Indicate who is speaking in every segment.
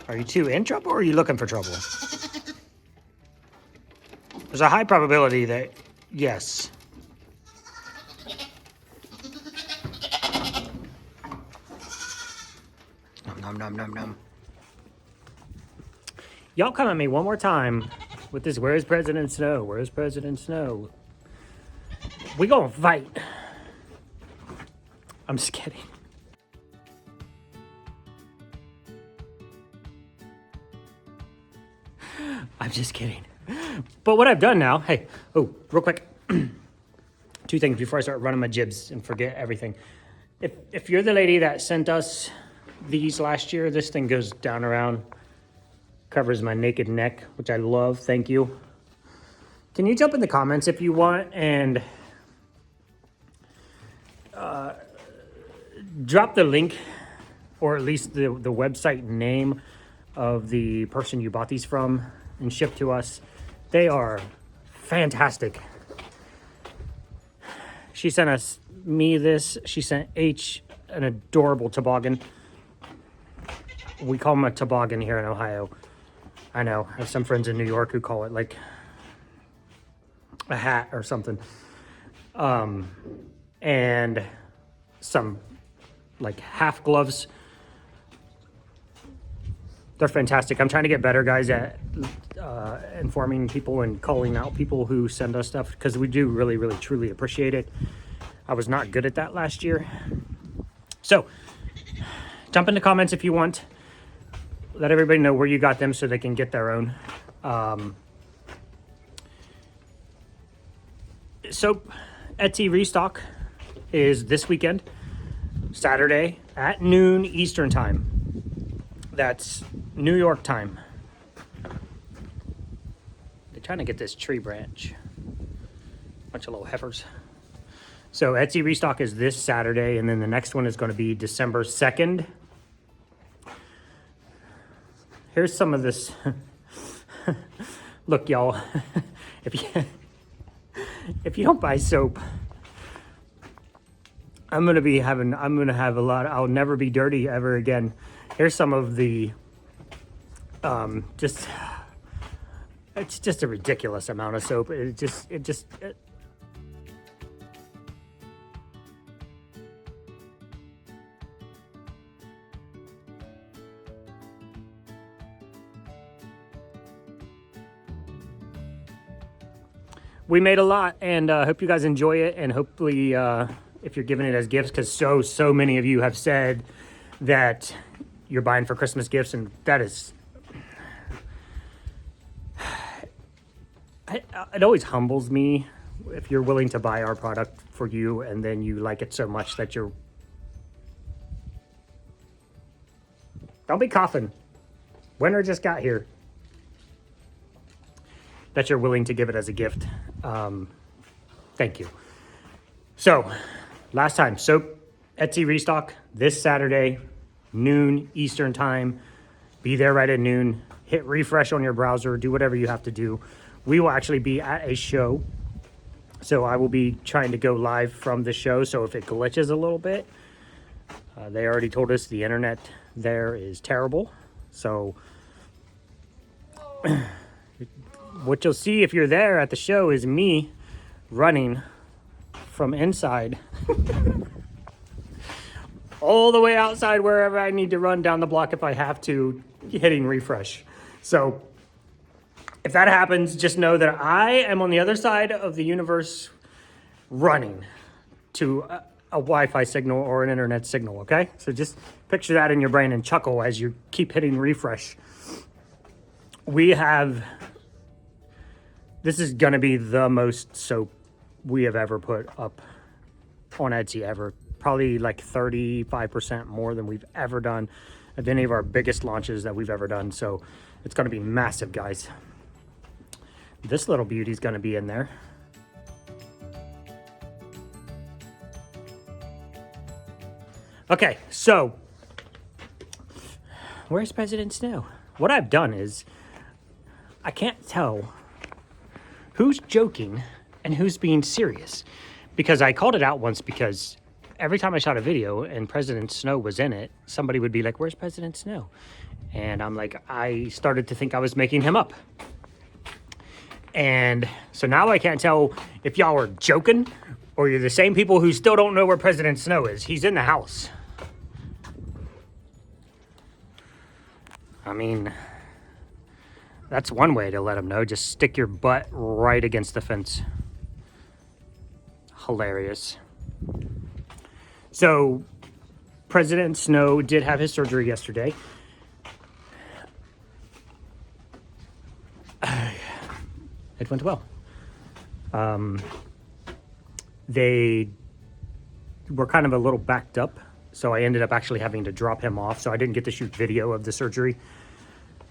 Speaker 1: Are you two in trouble or are you looking for trouble? There's a high probability that, yes. Nom, nom, nom, nom. Y'all come at me one more time with this, where's President Snow? Where's President Snow? We gonna fight. I'm just kidding. I'm just kidding. But what I've done now, hey, oh, real quick. 2 things before I start running my jibs and forget everything. If you're the lady that sent us these last year, this thing goes down around, covers my naked neck, which I love, thank you. Can you jump in the comments if you want and drop the link or at least the website name of the person you bought these from and shipped to us. They are fantastic. She sent me this. She sent H an adorable toboggan. We call them a toboggan here in Ohio. I know, I have some friends in New York who call it like a hat or something. And some like half gloves. They're fantastic. I'm trying to get better, guys, at informing people and calling out people who send us stuff because we do really, really, truly appreciate it. I was not good at that last year. So jump in the comments if you want. Let everybody know where you got them so they can get their own. So Etsy Restock is this weekend, Saturday at noon Eastern time. That's New York time. They're trying to get this tree branch. Bunch of little heifers. So Etsy Restock is this Saturday, and then the next one is going to be December 2nd. Here's some of this. Look, y'all, if you don't buy soap, I'm gonna have a lot. I'll never be dirty ever again. Here's some of the, it's just a ridiculous amount of soap. We made a lot, and hope you guys enjoy it, and hopefully if you're giving it as gifts, because so many of you have said that you're buying for Christmas gifts, and that is, it always humbles me if you're willing to buy our product for you and then you like it so much that you're, don't be coughing, winter just got here, that you're willing to give it as a gift. Thank you. So last time, soap, Etsy Restock this Saturday, noon Eastern time. Be there right at noon. Hit refresh on your browser. Do whatever you have to do. We will actually be at a show. So I will be trying to go live from the show. So if it glitches a little bit, they already told us the internet there is terrible. So what you'll see if you're there at the show is me running from inside all the way outside wherever I need to run down the block if I have to, hitting refresh. So if that happens, just know that I am on the other side of the universe running to a Wi-Fi signal or an internet signal, okay? So just picture that in your brain and chuckle as you keep hitting refresh. This is gonna be the most soap we have ever put up on Etsy ever. Probably like 35% more than we've ever done of any of our biggest launches that we've ever done. So it's gonna be massive, guys. This little beauty's gonna be in there. Okay, so where's President Snow? What I've done is I can't tell who's joking and who's being serious, because I called it out once because every time I shot a video and President Snow was in it, somebody would be like, where's President Snow? And I'm like, I started to think I was making him up. And so now I can't tell if y'all are joking or you're the same people who still don't know where President Snow is. He's in the house. I mean, that's one way to let him know. Just stick your butt right against the fence. Hilarious. So, President Snow did have his surgery yesterday. It went well. They were kind of a little backed up, so I ended up actually having to drop him off, so I didn't get to shoot video of the surgery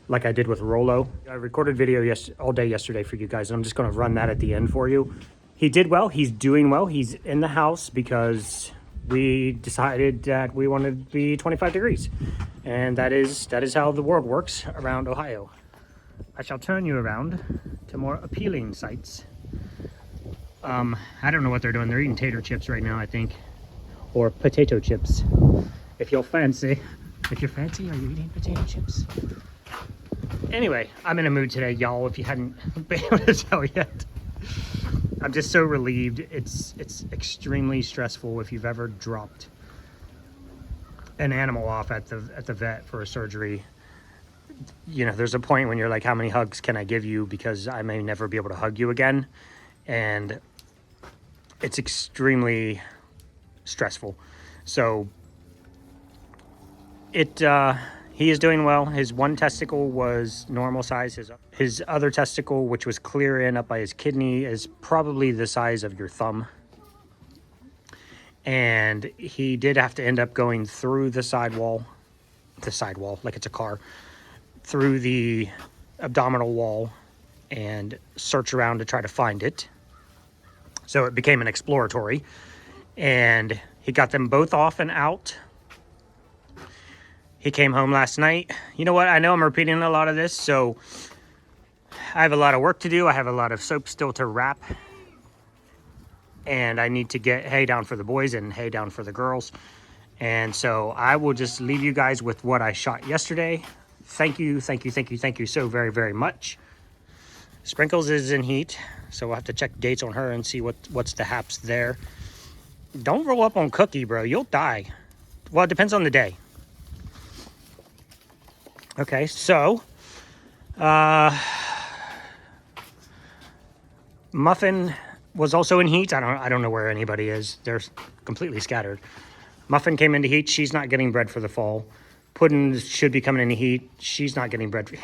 Speaker 1: like I did with Rolo. I recorded video all day yesterday for you guys, and I'm just going to run that at the end for you. He did well. He's doing well. He's in the house because we decided that we wanted to be 25 degrees, and that is how the world works around Ohio. I shall turn you around to more appealing sights. I don't know what they're doing. They're eating tater chips right now, I think, or potato chips. If you're fancy, are you eating potato chips? Anyway, I'm in a mood today, y'all, if you hadn't been able to tell yet. I'm just so relieved. It's extremely stressful if you've ever dropped an animal off at the vet for a surgery. You know, there's a point when you're like, how many hugs can I give you, because I may never be able to hug you again. And it's extremely stressful. So he is doing well. His one testicle was normal size. His other testicle, which was clear in up by his kidney, is probably the size of your thumb. And he did have to end up going through the sidewall, like it's a car, through the abdominal wall and search around to try to find it. So it became an exploratory, and he got them both off and out. He came home last night. You know what? I know I'm repeating a lot of this, so I have a lot of work to do. I have a lot of soap still to wrap, and I need to get hay down for the boys and hay down for the girls. And so I will just leave you guys with what I shot yesterday. Thank you so very, very much. Sprinkles is in heat, so we'll have to check dates on her and see what's the haps there. Don't roll up on Cookie, bro. You'll die. Well, it depends on the day. Okay, so Muffin was also in heat. I don't know where anybody is. They're completely scattered. Muffin came into heat. She's not getting bred for the fall. Puddin should be coming into heat. She's not getting bred for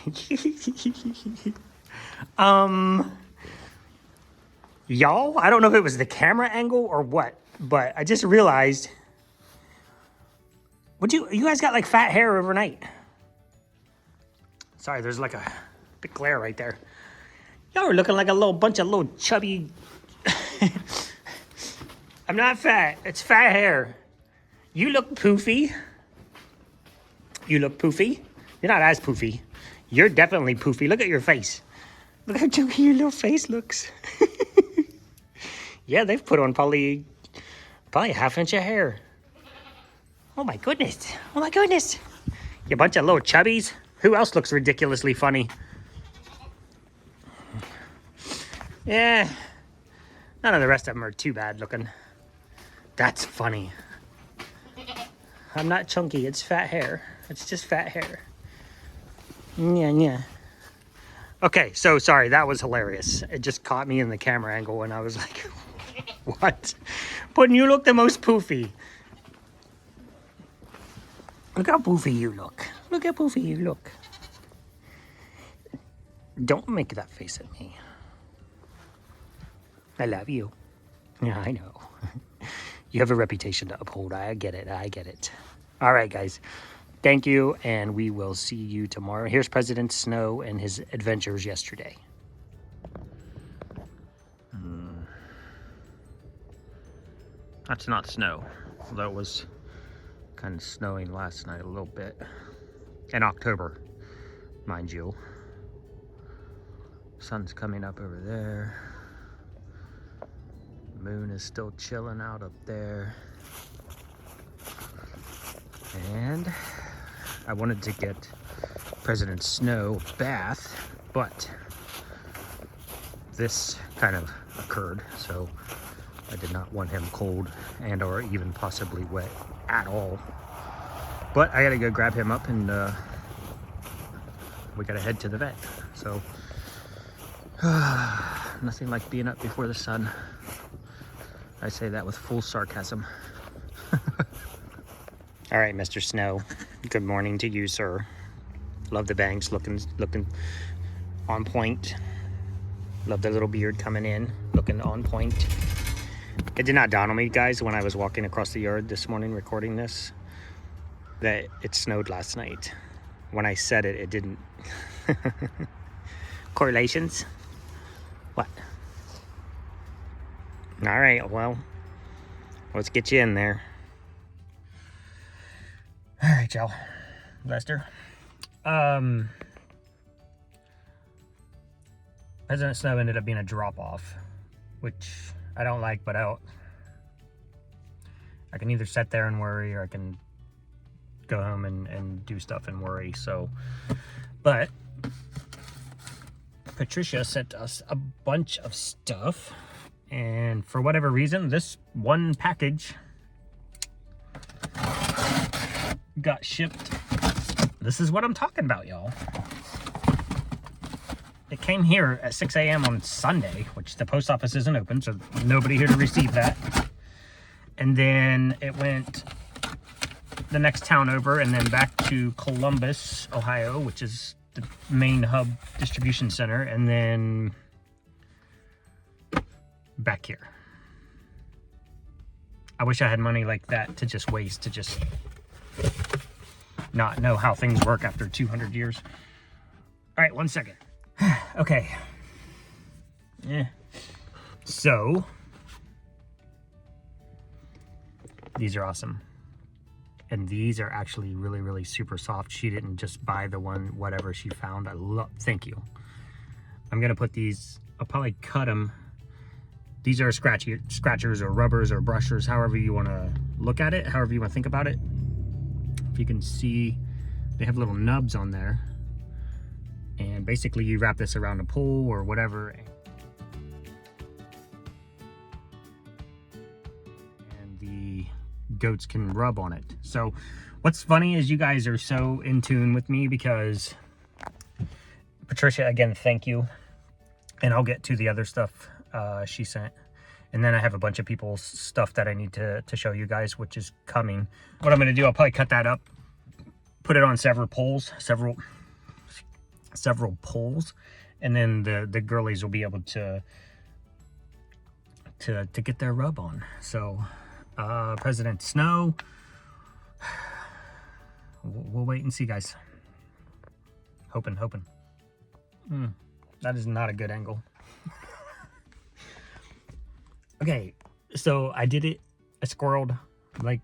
Speaker 1: y'all, I don't know if it was the camera angle or what, but I just realized, you guys got like fat hair overnight. Sorry, there's like a big glare right there. Y'all are looking like a bunch of little chubby. I'm not fat, it's fat hair. You look poofy. You're not as poofy. You're definitely poofy. Look at your face. Look how chunky your little face looks. Yeah, they've put on probably a half inch of hair. Oh my goodness. You bunch of little chubbies. Who else looks ridiculously funny? Yeah, none of the rest of them are too bad looking. That's funny. I'm not chunky, it's fat hair. It's just fat hair. Yeah. Okay, so sorry, that was hilarious. It just caught me in the camera angle and I was like, what? Puddin', you look the most poofy. Look how poofy you look. Don't make that face at me. I love you. Yeah, I know. You have a reputation to uphold. I get it. All right, guys. Thank you, and we will see you tomorrow. Here's President Snow and his adventures yesterday. That's not snow, although it was kind of snowing last night a little bit. In October, mind you. Sun's coming up over there. Moon is still chilling out up there. And I wanted to get President Snow a bath, but this kind of occurred, so I did not want him cold and or even possibly wet at all. But I gotta go grab him up, and we gotta head to the vet. So nothing like being up before the sun. I say that with full sarcasm. All right, Mr. Snow, good morning to you, sir. Love the bangs, looking on point. Love the little beard coming in, looking on point. It did not dawn on me, guys, when I was walking across the yard this morning recording this, that it snowed last night. When I said it, it didn't. Correlations? What? All right, well, let's get you in there. All right, y'all. Lester. President Snow ended up being a drop-off, which I don't like, but I can either sit there and worry, or I can go home and do stuff and worry. So, but Patricia sent us a bunch of stuff, and for whatever reason, this one package got shipped. This is what I'm talking about, y'all. It came here at 6 a.m. on Sunday, which the post office isn't open, so nobody here to receive that. And then it went the next town over, and then back to Columbus, Ohio, which is the main hub distribution center, and then back here. I wish I had money like that to just waste, to just not know how things work after 200 years. All right, 1 second. Okay. Yeah. So, these are awesome. And these are actually really, really super soft. She didn't just buy the one, whatever she found. Thank you. I'm going to put these, I'll probably cut them. These are scratchers or rubbers or brushers, however you want to look at it, however you want to think about it. If you can see, they have little nubs on there. And basically you wrap this around a pole or whatever. And the goats can rub on it. So what's funny is you guys are so in tune with me, because Patricia, again, thank you. And I'll get to the other stuff she sent. And then I have a bunch of people's stuff that I need to show you guys, which is coming. What I'm going to do, I'll probably cut that up, put it on several poles, several poles, and then the girlies will be able to get their rub on. So President Snow, we'll wait and see, guys. Hoping. That is not a good angle. Okay, so I did it. I squirreled, like,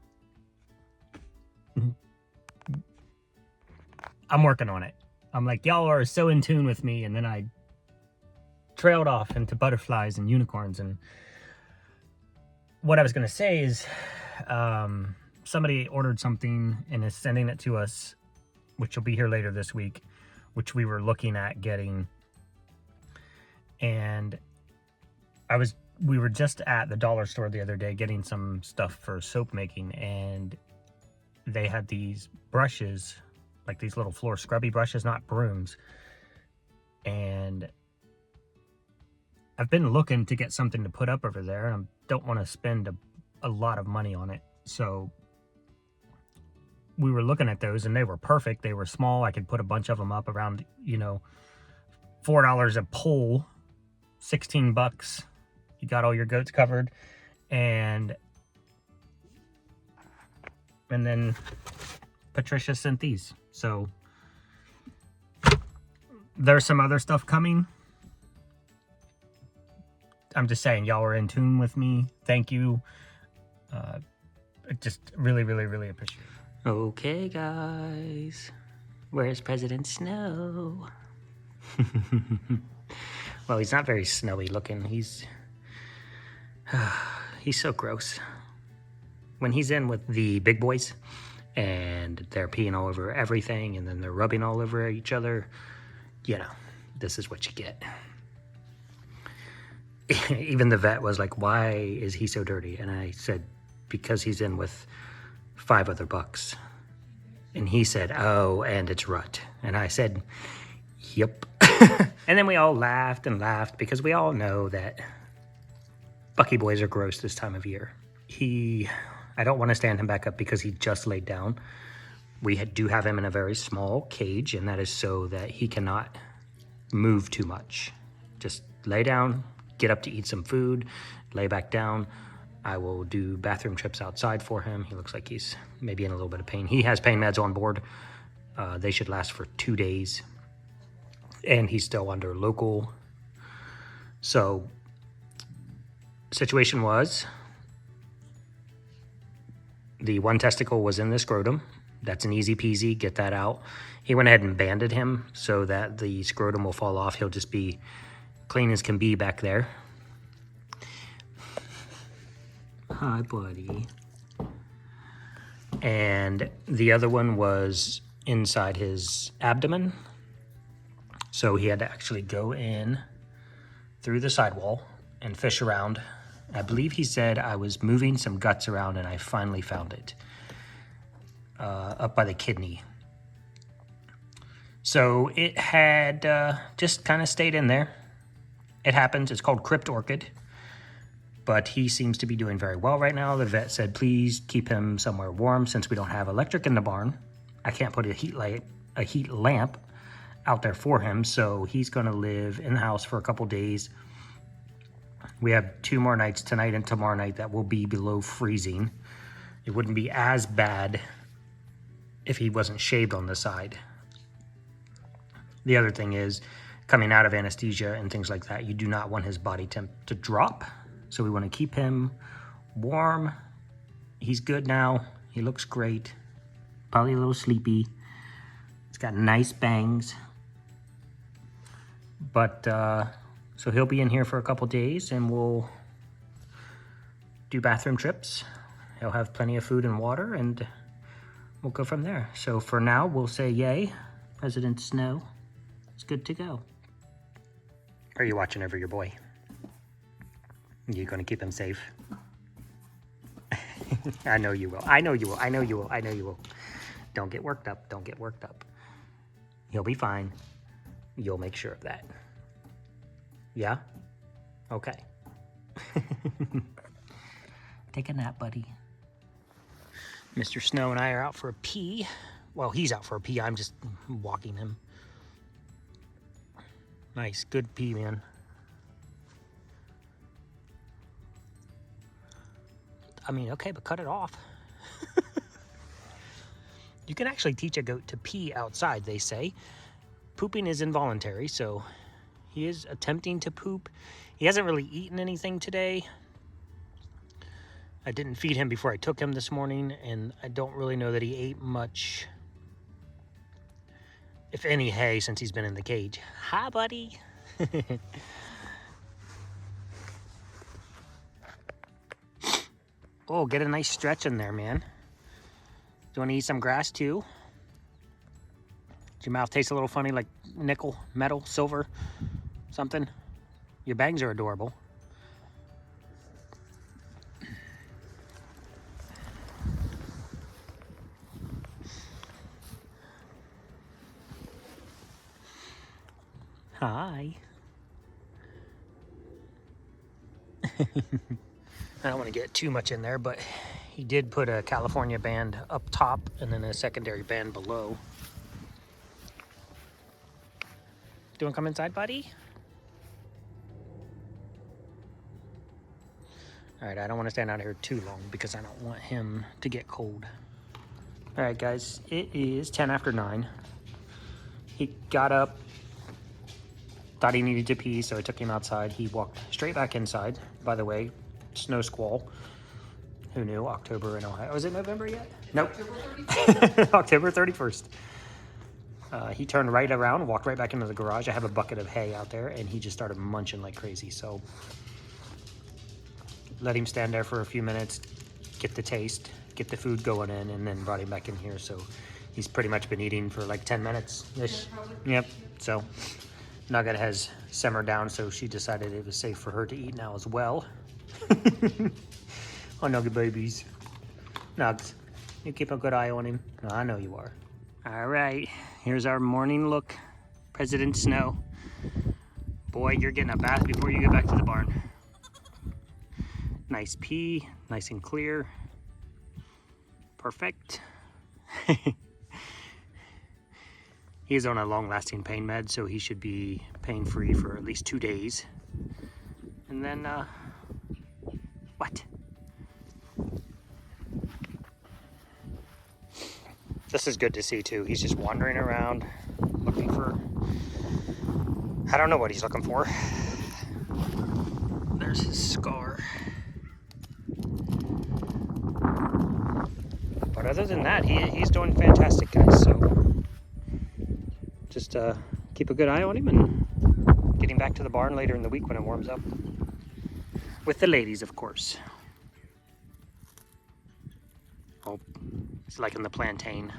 Speaker 1: I'm working on it. I'm like, y'all are so in tune with me, and then I trailed off into butterflies and unicorns. And what I was going to say is somebody ordered something and is sending it to us, which will be here later this week, which we were looking at getting. And we were just at the dollar store the other day getting some stuff for soap making, and they had these brushes, like these little floor scrubby brushes, not brooms. And I've been looking to get something to put up over there, and I don't want to spend a lot of money on it. So we were looking at those, and they were perfect. They were small. I could put a bunch of them up around, $4 a pole, 16 bucks. You got all your goats covered. And then Patricia sent these. So there's some other stuff coming. I'm just saying, y'all are in tune with me. Thank you. Just really, really, really appreciate it. Okay, guys. Where's President Snow? Well, he's not very snowy looking. He's so gross. when he's in with the big boys and they're peeing all over everything and then they're rubbing all over each other, you know, this is what you get. Even the vet was like, why is he so dirty? And I said, because he's in with 5 other bucks. And he said, oh, and it's rut. And I said, yep. And then we all laughed and laughed because we all know that Bucky boys are gross this time of year. I don't want to stand him back up because he just laid down. We do have him in a very small cage, and that is so that he cannot move too much. Just lay down, get up to eat some food, lay back down. I will do bathroom trips outside for him. He looks like he's maybe in a little bit of pain. He has pain meds on board. They should last for 2 days. And he's still under local. So, situation was, the one testicle was in the scrotum. That's an easy peasy, get that out. He went ahead and banded him so that the scrotum will fall off. He'll just be clean as can be back there. Hi, buddy. And the other one was inside his abdomen. So he had to actually go in through the sidewall and fish around. I believe he said I was moving some guts around and I finally found it up by the kidney. So it had just kind of stayed in there. It happens. It's called crypt orchid. But he seems to be doing very well right now. The vet said, please keep him somewhere warm since we don't have electric in the barn. I can't put a heat lamp out there for him, so he's going to live in the house for a couple days. We have 2 more nights, tonight and tomorrow night, that will be below freezing. It wouldn't be as bad if he wasn't shaved on the side. The other thing is, coming out of anesthesia and things like that, you do not want his body temp to drop. So we want to keep him warm. He's good now. He looks great. Probably a little sleepy. He's got nice bangs. But, so he'll be in here for a couple days and we'll do bathroom trips. He'll have plenty of food and water and we'll go from there. So for now, we'll say yay. President Snow is good to go. Are you watching over your boy? You gonna keep him safe? I know you will. I know you will. I know you will. I know you will. Don't get worked up. Don't get worked up. He'll be fine. You'll make sure of that. Yeah? Okay. Take a nap, buddy. Mr. Snow and I are out for a pee. Well, he's out for a pee. I'm just walking him. Nice. Good pee, man. I mean, okay, but cut it off. You can actually teach a goat to pee outside, they say. Pooping is involuntary, so he is attempting to poop. He hasn't really eaten anything today. I didn't feed him before I took him this morning, and I don't really know that he ate much, if any, hay since he's been in the cage. Hi, buddy. Oh, get a nice stretch in there, man. Do you want to eat some grass too? Does your mouth taste a little funny, like nickel, metal, silver, something? Your bangs are adorable. Hi. I don't want to get too much in there, but he did put a California band up top and then a secondary band below. Do you want to come inside, buddy? All right, I don't want to stand out here too long because I don't want him to get cold. All right, guys, it is 10 after 9. He got up, thought he needed to pee, so I took him outside. He walked straight back inside. By the way, snow squall. Who knew? October in Ohio. Was it November yet? Nope. October 31st. He turned right around, walked right back into the garage. I have a bucket of hay out there, and he just started munching like crazy. So let him stand there for a few minutes, get the taste, get the food going in, and then brought him back in here. So he's pretty much been eating for like 10 minutes-ish. Yep, so Nugget has simmered down, so she decided it was safe for her to eat now as well. Oh, Nugget babies. Nugs, you keep a good eye on him. Oh, I know you are. All right, here's our morning look. President Snow. Boy, you're getting a bath before you get back to the barn. Nice pee, nice and clear. Perfect. He's on a long-lasting pain med, so he should be pain-free for at least 2 days. And then, what? This is good to see too. He's just wandering around, looking for, I don't know what he's looking for. There's his scar. But other than that, he's doing fantastic, guys. So just keep a good eye on him and get him back to the barn later in the week when it warms up. With the ladies, of course. Oh, he's liking the plantain.